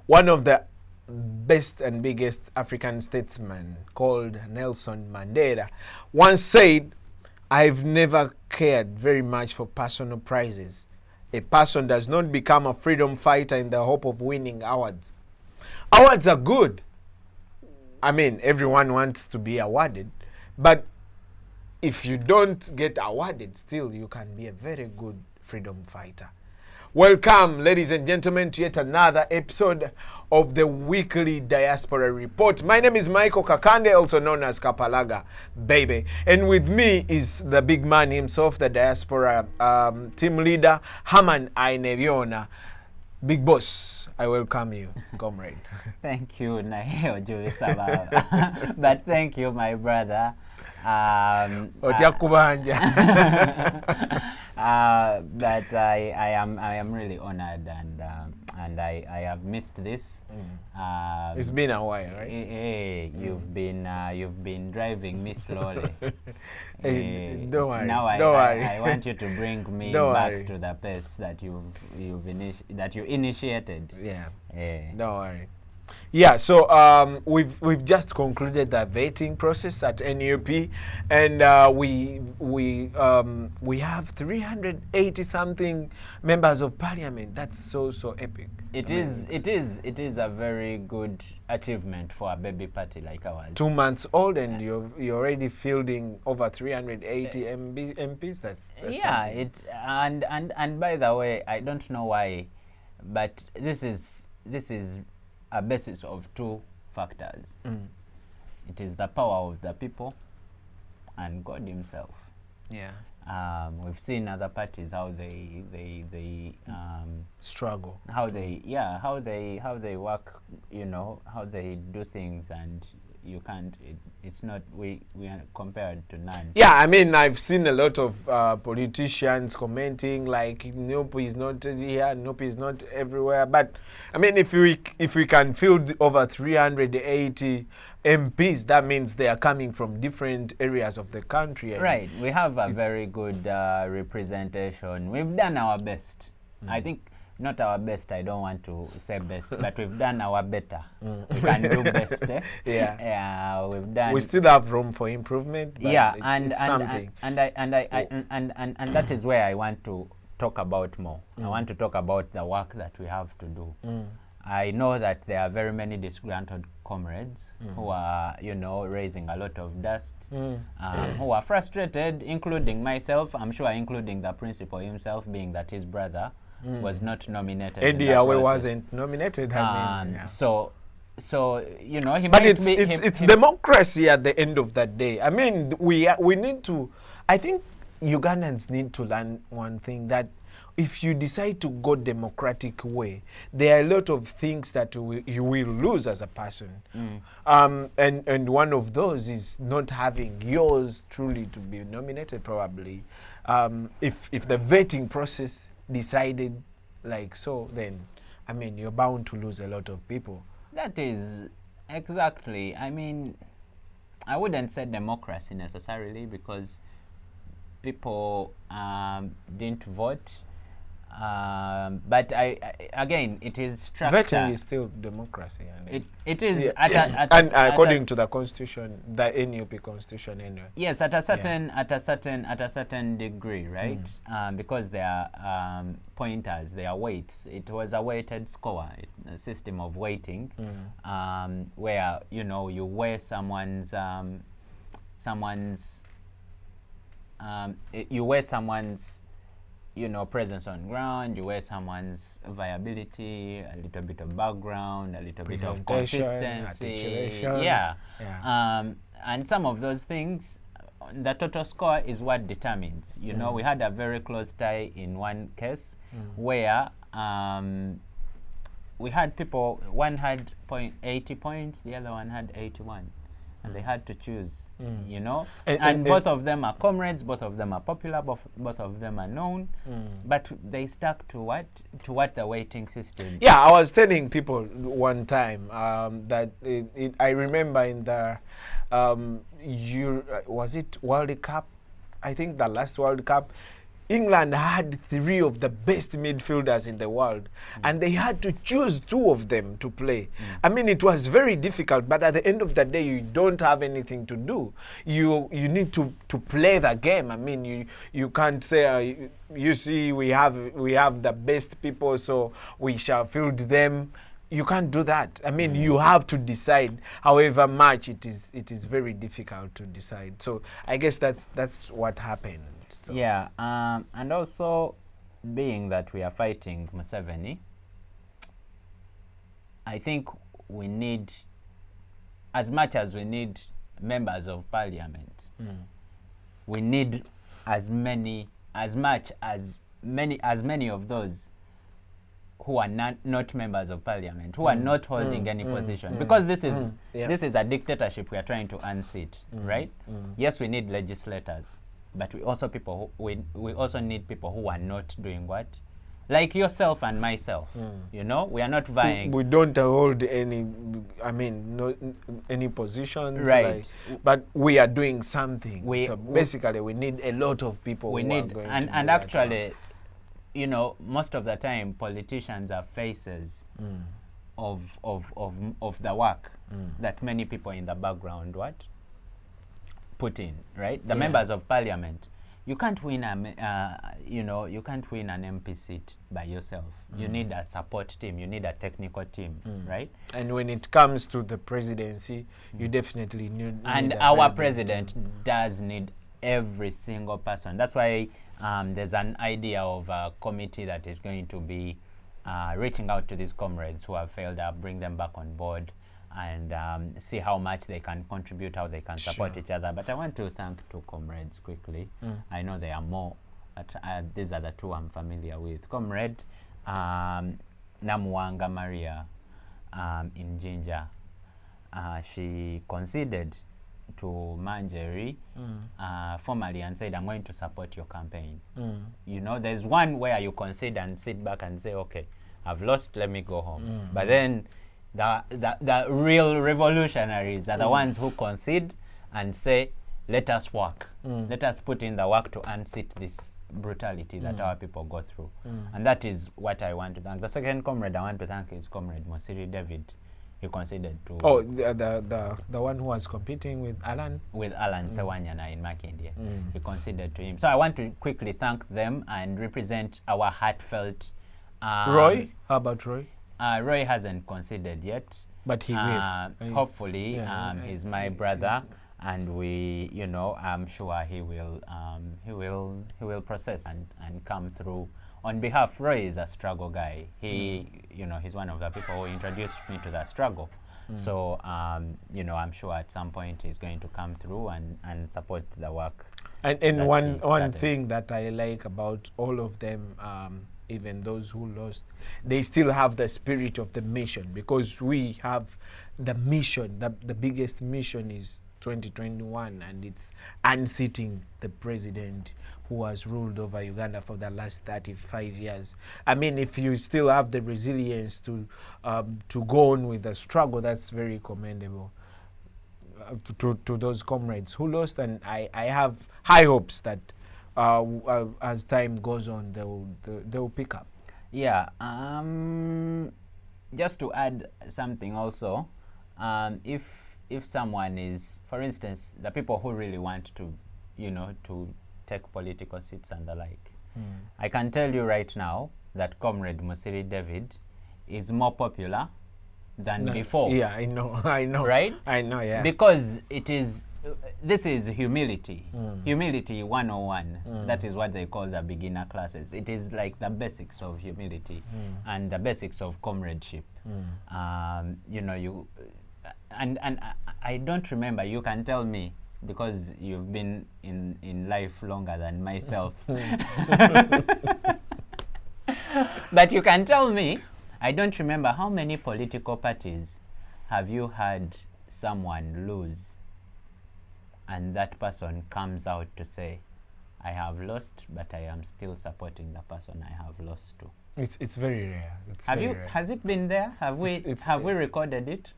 One of the best and biggest African statesmen called Nelson Mandela once said, "I've never cared very much for personal prizes. A person does not become a freedom fighter in the hope of winning awards." Awards are good. I mean, everyone wants to be awarded, but if you don't get awarded, still you can be a very good freedom fighter. Welcome, ladies and gentlemen, to yet another episode of the weekly Diaspora Report. My name is Michael Kakande, also known as Kapalaga Baby. And with me is the big man himself, the Diaspora team leader, Haman Aineviona. Big boss, I welcome you, comrade. Thank you, Naheo Juisababa. But thank you, my brother. But I am really honored, and I have missed this. It's been a while, right? You've been driving me slowly. Don't worry. Now I want you to bring me back to the pace that you initiated. Yeah. Don't worry. Yeah, so we've just concluded the vetting process at NUP, and we have 380 something members of parliament. That's so epic. It is a very good achievement for a baby party like ours. 2 months old, and you're already fielding over 380 MPs. That's yeah. Something. And by the way, I don't know why, but this is a basis of two factors. It is the power of the people and God himself. Yeah. We've seen other parties how they struggle, how they work, how they do things, and you can't, it's not, we are compared to none. Yeah, I mean, I've seen a lot of politicians commenting like NUP is not here, NUP is not everywhere. But I mean, if we can field over 380 MPs, that means they are coming from different areas of the country. Right, we have a very good representation. We've done our best. I think not our best, I don't want to say best, but we've done our better. We can do best. Yeah, we've done. We still have room for improvement. But yeah, it's something. And that is where I want to talk about more. I want to talk about the work that we have to do. I know that there are very many disgruntled comrades who are, raising a lot of dust, who are frustrated, including myself. I'm sure including the principal himself, being that his brother was not nominated. Eddie Awe wasn't nominated. So he but might it's democracy at the end of that day. I mean, we need to. I think Ugandans need to learn one thing, that if you decide to go democratic way, there are a lot of things that you will lose as a person. And one of those is not having yours truly to be nominated, probably. If the vetting process decided like so, then I mean, you're bound to lose a lot of people. That is exactly. I mean, I wouldn't say democracy necessarily, because people didn't vote. But again, it is structure. Vetting is still democracy. It is, and according to the constitution, the NUP constitution anyway. Yes, at a certain degree, right? Because they are pointers, they are weights. It was a weighted score, a system of weighting, where you weigh someone's presence on ground, you weigh someone's viability, a little bit of background, a little bit of consistency. Yeah. And some of those things, the total score is what determines. We had a very close tie in one case where we had people, one had 80 points, the other one had 81. And they had to choose, and both of them are comrades, both of them are popular, both of them are known, but they stuck to what the weighting system. Yeah, I was telling people one time that I remember in the was it World Cup? I think the last World Cup, England had 3 of the best midfielders in the world, and they had to choose 2 of them to play. I mean, it was very difficult, but at the end of the day, you don't have anything to do. You need to play the game. I mean, you can't say, you see, we have the best people, so we shall field them. You can't do that. I mean, you have to decide. However much it is very difficult to decide. So I guess that's what happened. So. Yeah, and also being that we are fighting Museveni, I think we need, as much as we need members of parliament, we need as many of those who are not members of parliament, who are not holding any position, because this is a dictatorship we are trying to unseat, right? Yes, we need legislators, but we also need people who are not doing what, like yourself and myself. You know, we are not vying. We don't hold any, I mean, no, any positions, right? But we are doing something. So basically, we need a lot of people. We need, and actually, you know, most of the time, politicians are faces of the work that many people in the background put in, right? The members of parliament. You can't win you can't win an MP seat by yourself. You need a support team. You need a technical team, right? And when it comes to the presidency, you definitely need. And our president does need every single person. That's why there's an idea of a committee that is going to be reaching out to these comrades who have failed up, bring them back on board, and see how much they can contribute, how they can support each other. But I want to thank 2 comrades quickly. I know there are more, but these are the 2 I'm familiar with. Comrade Namuwanga Maria in Jinja. She conceded to Manjeri formally and said, I'm going to support your campaign. You know, there's one where you concede and sit back and say, okay, I've lost, let me go home. But then the real revolutionaries are the ones who concede and say, let us work. Let us put in the work to unseat this brutality that our people go through. And that is what I want to thank. The second comrade I want to thank is Comrade Mosiri David. He considered to... Oh, the one who was competing with Alan? With Alan Sewanyana in Makindye. He considered to him. So I want to quickly thank them and represent our heartfelt... Roy? How about Roy? Roy hasn't considered yet. But he will. Hopefully, he's my brother, and we, you know, I'm sure he will process and come through. On behalf, Roy is a struggle guy. He, you know, he's one of the people who introduced me to the struggle. So, you know, I'm sure at some point he's going to come through and support the work. And one thing that I like about all of them, even those who lost, they still have the spirit of the mission, because we have the mission. The biggest mission is 2021, and it's unseating the president who has ruled over Uganda for the last 35 years. I mean, if you still have the resilience to go on with the struggle, that's very commendable to those comrades who lost. And I have high hopes that as time goes on, they'll pick up. Yeah. Just to add something also, if someone is, for instance, the people who really want to, you know, to take political seats and the like, I can tell you right now that Comrade Mosiri David is more popular than before. Yeah, I know. Right? I know, yeah. Because this is humility. Humility 101. That is what they call the beginner classes. It is like the basics of humility and the basics of comradeship. You know, and I don't remember, you can tell me, because you've been in life longer than myself. But you can tell me, I don't remember how many political parties have you had someone lose and that person comes out to say, I have lost, but I am still supporting the person I have lost to. It's very rare. Has it been there? Have we recorded it?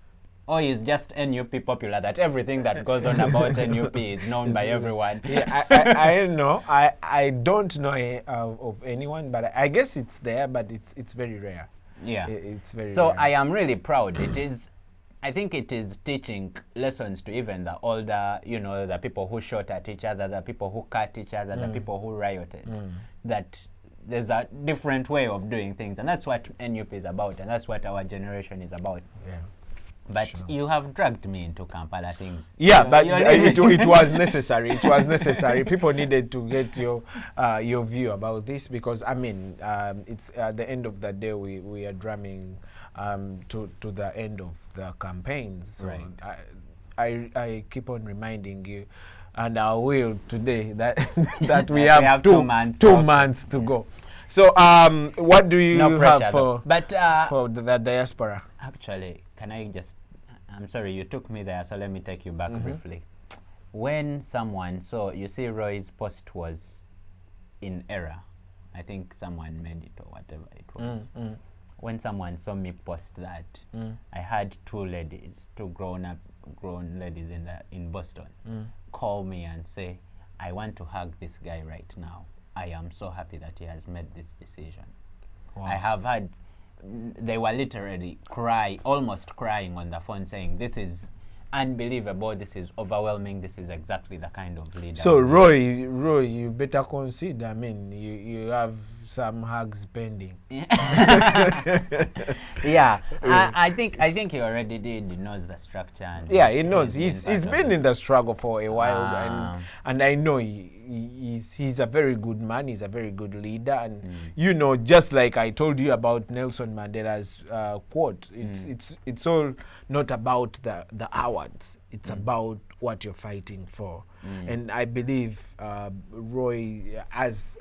or is just NUP popular, that everything that goes on about NUP is known by everyone? Yeah, I know. I don't know of anyone, but I guess it's there, but it's very rare. Yeah. It's very So rare. I am really proud. It is, I think it is teaching lessons to even the older, you know, the people who shot at each other, the people who cut each other, the people who rioted, that there's a different way of doing things. And that's what NUP is about, and that's what our generation is about. Yeah. But Sure. you have dragged me into Kampala things. Yeah, You- but you're it was necessary. It was necessary. People needed to get your view about this, because I mean, it's at the end of the day we are drumming to the end of the campaigns. So Right. I keep on reminding you, and I will today, that that we That have 2 months. two Okay. months to go. So what do you No pressure, have though. for But for the diaspora? actually, can I just, I'm sorry, you took me there, so let me take you back briefly. When someone, so you see Roy's post was in error. I think someone made it or whatever it was. When someone saw me post that, I had two grown ladies in Boston call me and say, I want to hug this guy right now. I am so happy that he has made this decision. Wow. I have had, they were literally almost crying on the phone, saying, this is unbelievable, this is overwhelming, this is exactly the kind of leader. So Roy, you better consider. I mean, you have some hugs pending. Yeah, I think he already did. He knows the structure. And Yeah, he knows. he's He's part of been it. in the struggle for a while, Ah. and I know he's a very good man. He's a very good leader, and you know, just like I told you about Nelson Mandela's quote, it's all not about the awards. It's about what you're fighting for, and I believe Roy, as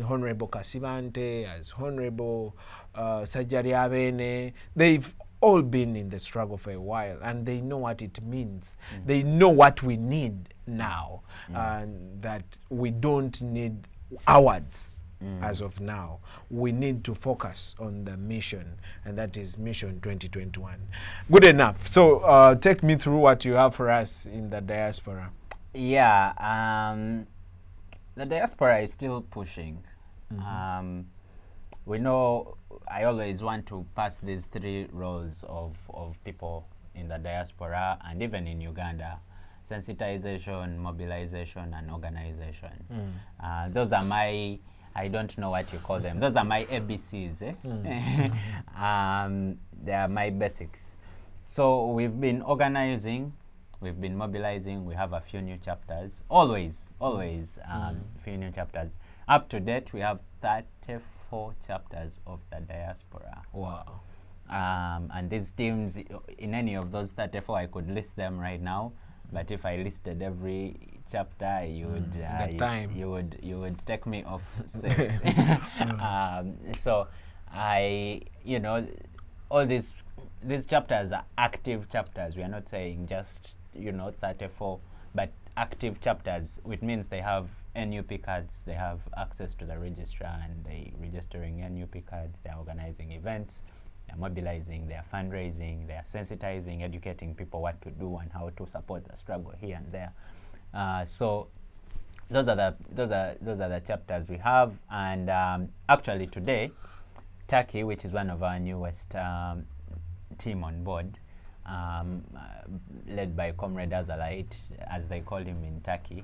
Honorable Kasibante, as Honorable Sajari Abene, they've all been in the struggle for a while, and they know what it means. They know what we need now, and that we don't need awards as of now. We need to focus on the mission, and that is Mission 2021. Good enough. So take me through what you have for us in the diaspora. Yeah, the diaspora is still pushing. We know I always want to pass these three roles of people in the diaspora and even in Uganda: sensitization, mobilization, and organization. Those are my, I don't know what you call them, those are my ABCs. They are my basics. So we've been organizing, we've been mobilizing, we have a few new chapters, always, few new chapters. Up to date, we have 34 chapters of the diaspora. Wow. And these teams, in any of those 34, I could list them right now, but if I listed every chapter, you would you would take me off set. So I, you know, all these chapters are active chapters. We are not saying just, you know, 34, but active chapters, which means they have NUP cards, they have access to the registrar, and they registering NUP cards, they're organizing events, they're mobilizing, they're fundraising, they're sensitizing, educating people what to do and how to support the struggle here and there. So those are the chapters we have. And actually today, Turkey, which is one of our newest team on board, led by Comrade Azalite, as they call him in Turkey,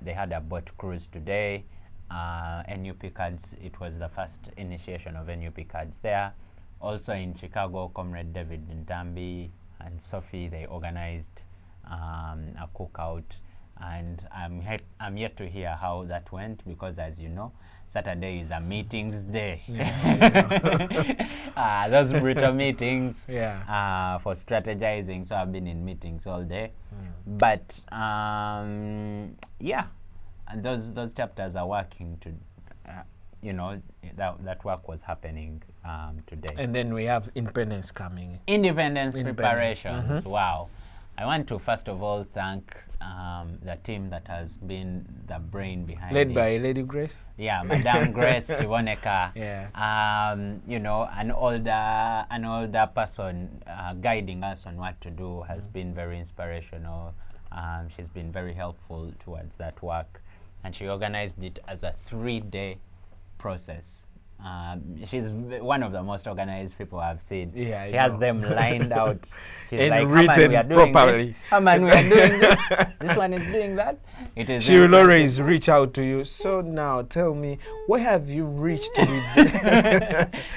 they had a boat cruise today. NUP cards, it was the first initiation of NUP cards there. Also in Chicago, Comrade David Ntambi and Sophie, they organized a cookout, and I'm yet to hear how that went, because as you know, Saturday is a meetings day. Those brutal meetings for strategizing. So I've been in meetings all day. But yeah, and those chapters are working to, you know, that work was happening today. And then we have independence coming. Independence preparations. Wow. I want to first of all thank the team that has been the brain behind Led it. by Lady Grace. Yeah, Madame Grace Chiboneka. Yeah. You know, an older person guiding us on what to do has been very inspirational. She's been very helpful towards that work, and she organized it as a 3-day process. She's one of the most organized people I've seen. Yeah, she has them lined out. She's and like, written we are doing properly. this. Haman, we are doing this. This one is doing that. It is. She will always reach out to you. So now, tell me, where have you reached with?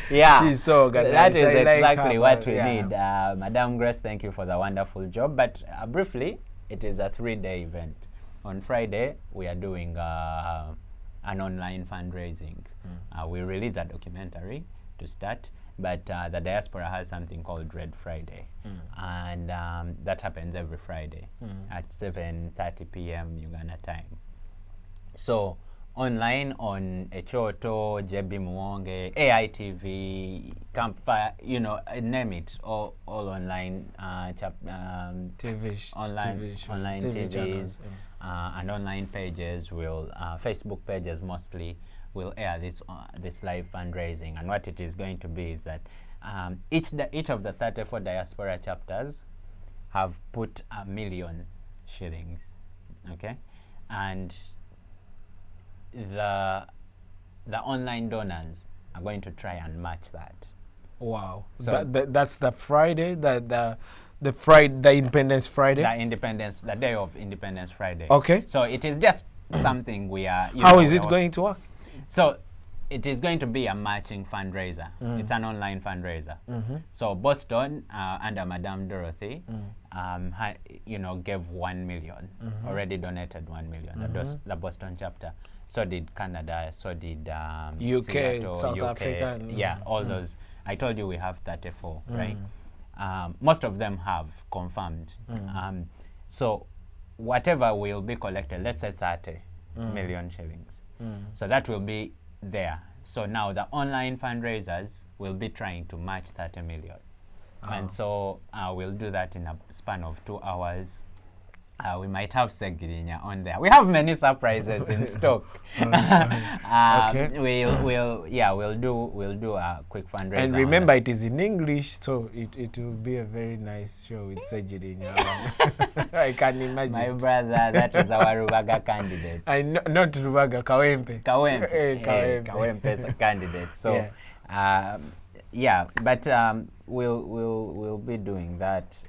Yeah, she's so organized. That is I exactly like what we need. Madame Grace, thank you for the wonderful job. But briefly, it is a 3-day event. On Friday, we are doing an online fundraising. We release a documentary to start, but the Diaspora has something called Red Friday, and that happens every Friday at 7:30 p.m. Uganda time. So online on Echoto, JB Muwonge, AITV, Campfire, you know, name it, all online TV online TV TVs channels, and online pages will Facebook pages mostly will air this live fundraising. And what it is going to be is that each of the 34 Diaspora chapters have put 1 million shillings, okay, and the online donors are going to try and match that. Wow. So That's the Friday, the Friday, the Independence Friday. The day of Independence Friday. Okay. So it is just something we are. How is it going to work? So it is going to be a matching fundraiser. It's an online fundraiser. So Boston, under Madame Dorothy, gave 1 million, already donated 1 million, the Boston chapter. So did Canada, so did UK, Seattle, South UK, Africa. Yeah, all those. I told you we have 34, right? Most of them have confirmed. So whatever will be collected, let's say 30 million shillings. So that will be there. So now the online fundraisers will be trying to match 30 million. And so we'll do that in a span of 2 hours. We might have Segirinya on there. We have many surprises in stock. Okay. We'll do a quick fundraiser. And remember, it is in English, so it will be a very nice show with Segirinya. I can imagine. My brother, that is our Rubaga candidate. Not Rubaga, Kawempe. Kawempe's a candidate. So, but we'll be doing that.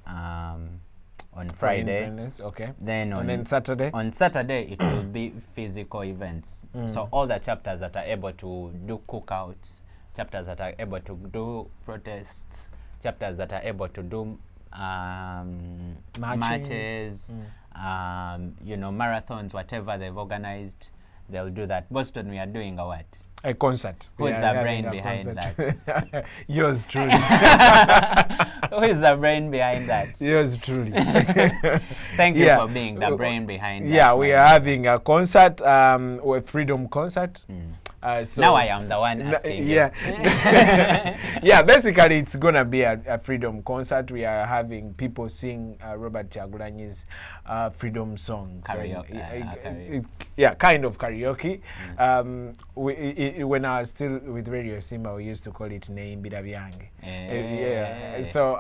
On Friday, okay. Then Saturday. On Saturday, it will be physical events. So all the chapters that are able to do cookouts, chapters that are able to do protests, chapters that are able to do matches, marathons, whatever they've organized, they'll do that. Boston, we are doing a what? A concert. Who is the brain behind that? Yours truly. Who is the brain behind that? Yours truly. Thank you for being the brain behind that. Yeah, we are having a concert, a freedom concert. So now I am the one asking. Yeah, basically it's gonna be a freedom concert. We are having people sing Robert Chagulanyi's freedom songs. Karaoke. Kind of karaoke. When I was still with Radio Simba, we used to call it Neimbira Byange. So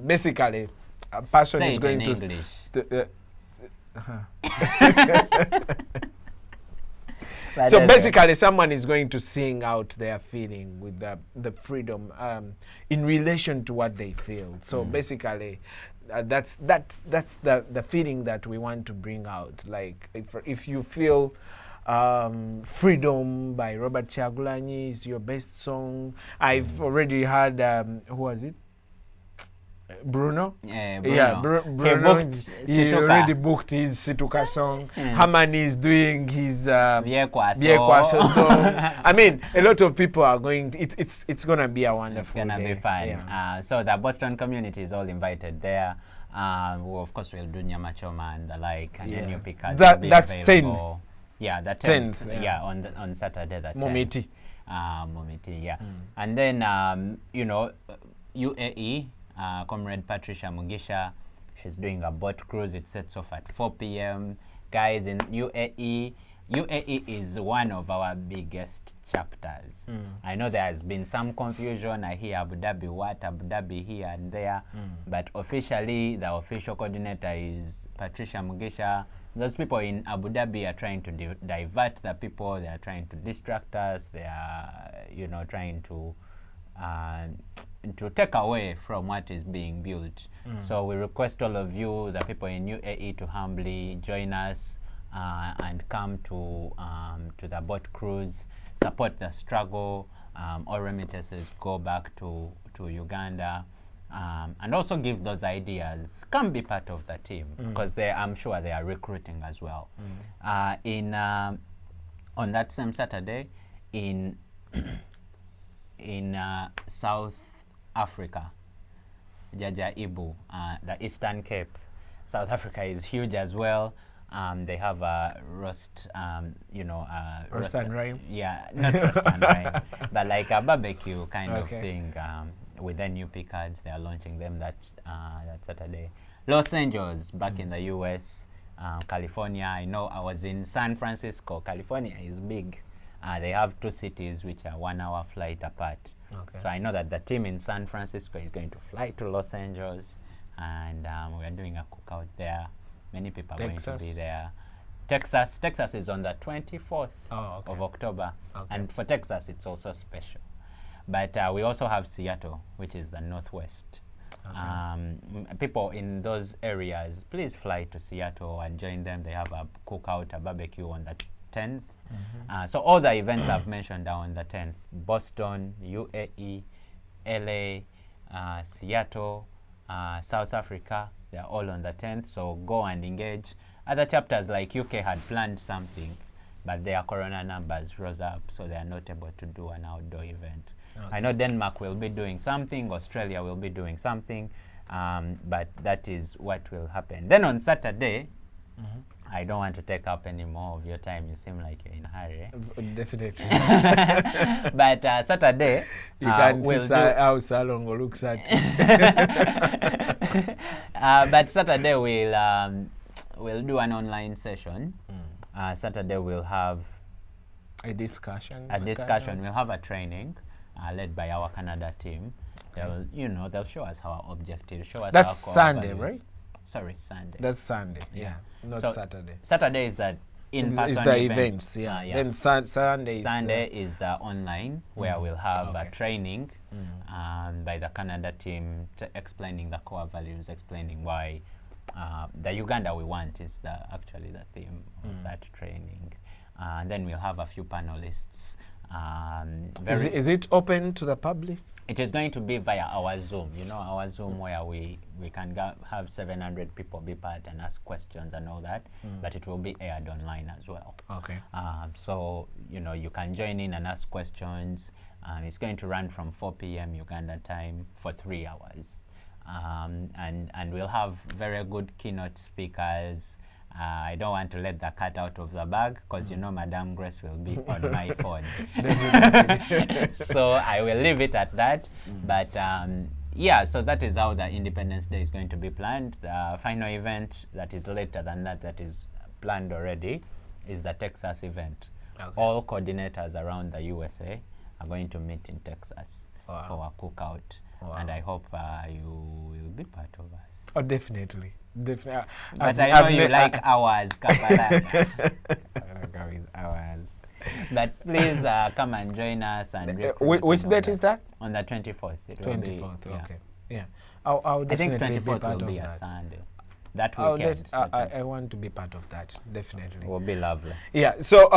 basically, a person is going to. So basically, someone is going to sing out their feeling with the freedom in relation to what they feel. So basically, that's the feeling that we want to bring out. Like if you feel Freedom by Robert Chagulanyi is your best song. I've already heard who was it? Bruno. Bruno. He already booked his Situka song. Haman is doing his Biekwaso song. I mean, a lot of people are going. It's gonna be a wonderful. It's gonna be fun. Yeah. So the Boston community is all invited there. Of course, we'll do Nyama Choma and the like, and then you pick up. That's 10th. Yeah, the 10th. Yeah, on Saturday the 10th. Momiti. Momiti. Yeah, and then UAE. Comrade Patricia Mugisha, She's doing a boat cruise. It sets off at 4 p.m. Guys, in UAE, UAE is one of our biggest chapters. I know there has been some confusion. I hear Abu Dhabi what, Abu Dhabi here and there. But officially, the official coordinator is Patricia Mugisha. Those people in Abu Dhabi are trying to divert the people. They are trying to distract us. They are, you know, trying to take away from what is being built. So we request all of you, the people in UAE, to humbly join us and come to the boat cruise, support the struggle. All remittances go back to Uganda, and also give those ideas. Come be part of the team, because I'm sure they are recruiting as well. On that same Saturday, in South Africa, Jajaibu, the Eastern Cape. South Africa is huge as well. They have a roast, roast and rhyme? Yeah, not roast and rhyme, but like a barbecue kind of thing. With the NUP cards, they are launching them that Saturday. Los Angeles, back in the US, California. I know I was in San Francisco. California is big. They have 2 cities which are 1 hour flight apart. So I know that the team in San Francisco is going to fly to Los Angeles, and we are doing a cookout there. Many people are going to be there. Texas is on the 24th of October, and for Texas it's also special. But we also have Seattle, which is the Northwest. People in those areas, please fly to Seattle and join them. They have a cookout, a barbecue on the 10th. So all the events I've mentioned are on the 10th. Boston, UAE, LA, Seattle, South Africa, they're all on the 10th. So go and engage. Other chapters like UK had planned something, but their corona numbers rose up, so they are not able to do an outdoor event. I know Denmark will be doing something, Australia will be doing something, but that is what will happen. Then on Saturday, I don't want to take up any more of your time. You seem like you're in a hurry. Definitely. But Saturday, you can see how Salongo looks at you. But Saturday we'll do an online session. Saturday we'll have a discussion. We'll have a training led by our Canada team. They'll show us our objectives. That's Sunday, right? Sorry, Sunday. That's Sunday. Yeah, not so Saturday. Saturday is the in-person it's the event. events. Yeah. Then Sunday is the online, where we'll have a training by the Canada team explaining the core values, explaining why the Uganda we want is actually the theme of that training. And then we'll have a few panelists. Is it open to the public? It is going to be via our Zoom, our Zoom where we can have 700 people be part and ask questions and all that, but it will be aired online as well. So, you can join in and ask questions. It's going to run from 4 p.m. Uganda time for 3 hours. And we'll have very good keynote speakers. I don't want to let the cat out of the bag, because Madame Grace will be on my phone. So I will leave it at that. But so that is how the Independence Day is going to be planned. The final event that is later than that is planned already, is the Texas event. All coordinators around the USA are going to meet in Texas for a cookout. And I hope you will be part of us. Oh, definitely. Definitely. But I know you like hours, Kaparanga. Hours. But please come and join us. And which date is that? On the 24th. 24th, okay. Yeah. I'll definitely I think 24th be part will be of a that. Sunday. That weekend. I want to be part of that, definitely. Will be lovely. Yeah, so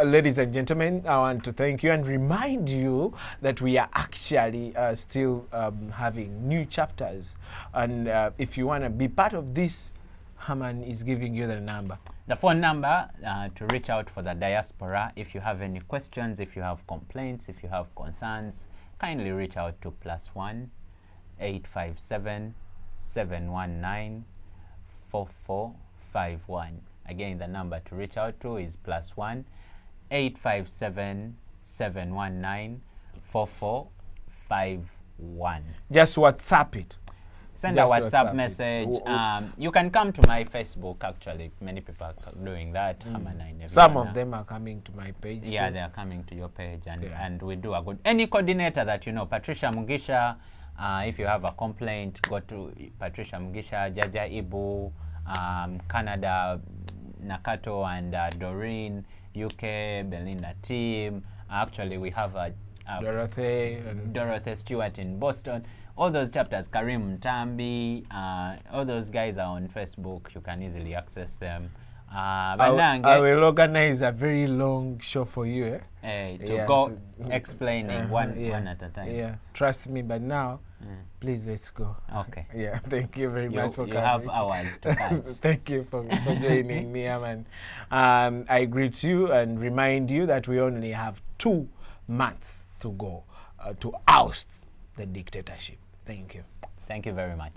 ladies and gentlemen, I want to thank you and remind you that we are actually still having new chapters. And if you want to be part of this, Haman is giving you the number. The phone number to reach out for the Diaspora. If you have any questions, if you have complaints, if you have concerns, kindly reach out to +1 857 719 4451. Again, the number to reach out to is +1 857 719 4451. Just WhatsApp it. Send Just a WhatsApp WhatsApp it. message. You can come to my Facebook, actually. Many people are doing that. Some of them are coming to my page. Yeah, too. they are coming to your page, and, Yeah. and we do a good. Any coordinator that you know, Patricia Mugisha, if you have a complaint, go to Patricia Mugisha, Jaja Ibu, Canada, Nakato, and Doreen, UK, Belinda team. Actually, we have a Dorothy Stewart in Boston. All those chapters, Karim Tambi, all those guys are on Facebook. You can easily access them. I will organize a very long show for you. Go explaining one at a time. Yeah, trust me. But now, please, let's go. Okay. Yeah, thank you very much for coming. You have hours to pass. Thank you for joining me, man. I greet you and remind you that we only have 2 months to go to oust the dictatorship. Thank you. Thank you very much.